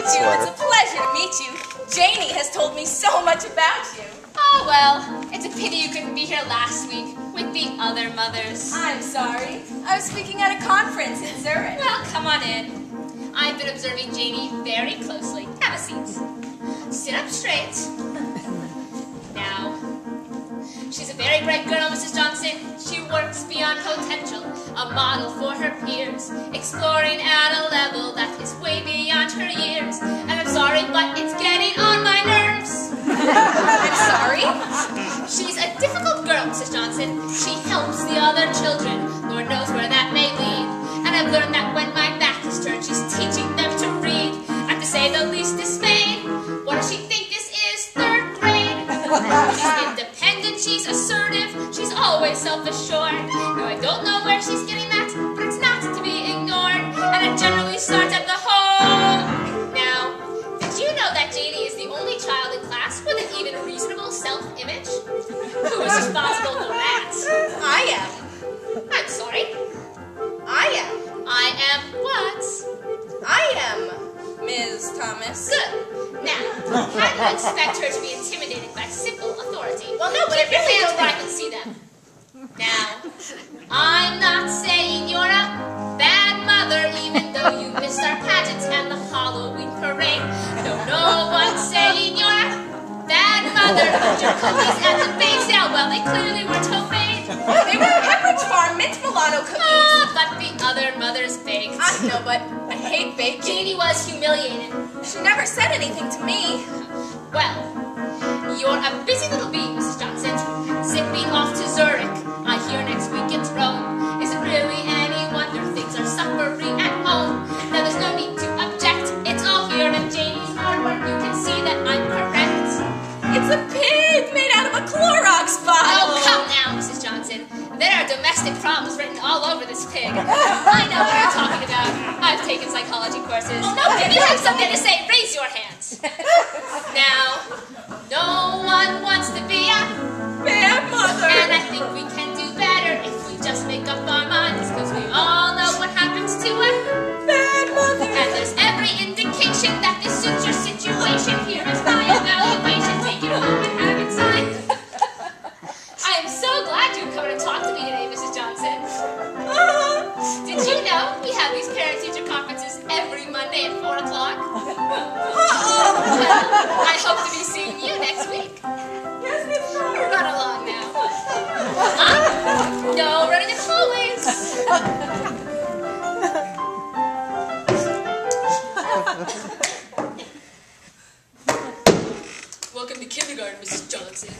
June, it's a pleasure to meet you. Janie has told me so much about you. Oh, well, it's a pity you couldn't be here last week with the other mothers. I'm sorry. I was speaking at a conference in Zurich. Well, come on in. I've been observing Janie very closely. Have a seat. Sit up straight. Now, she's a very bright girl, Mrs. Johnson. She works beyond potential, a model for her peers, exploring at a level that is way beyond her years. And I'm sorry, but it's getting on my nerves. I'm sorry? She's a difficult girl, Mrs. Johnson. She helps the other children. Lord knows where that may lead. And I've learned that when my back is turned, she's teaching them to read. I'm to say the least dismayed. What does she think this is? 3rd grade? She's independent, she's assertive, she's always self-assured. Now I don't know where she's getting that, but it's not to be ignored. And it generally starts at the home. Now, did you know that Janie is the only child in class with an even reasonable self-image? Who is responsible for that? I am. I'm sorry. I am. I am what? I am, Ms. Thomas. Good. Now, how do you expect her to be intimidated by simple authority? Well, no, but keep your really hands don't where I can see them. Now, I'm not saying you're a bad mother, even though you missed our pageants and the Halloween parade. No one's saying you're a bad mother. Your cookies at the bake sale, well, they clearly weren't homemade. They were Pepperidge Farm mint Milano cookies. But the other mothers baked. I know, but I hate baking. Janie was humiliated. She never said anything to me. Well, you're a busy little bee, Mrs. Johnson. Zipping off to Zurich. I hear next week it's Rome. Is it really any wonder things are suffering at home? Now there's no need to object. It's all here in Janie's hard work. You can see that I'm correct. It's a pig made out of a Clorox bottle. Oh, come now, Mrs. Johnson. There are domestic problems written all over this pig. I know what you're talking about. I've taken psychology courses. Oh, no, if you have something to say, raise your hands. Now, no one wants to be a bad mother. And I think we can do better if we just make up our minds, because we all know what happens to a bad mother. And there's every indication that this suits your situation. Here is my evaluation. Take it home and have it signed. I am so glad you come and talk to me today, Mrs. Johnson. Did you know we have these parent-teacher conferences every Monday at 4 o'clock? Well, I hope to be seeing you next week. Yes, Miss Mother. Run along now. No running in the hallways. Welcome to kindergarten, Mrs. Johnson.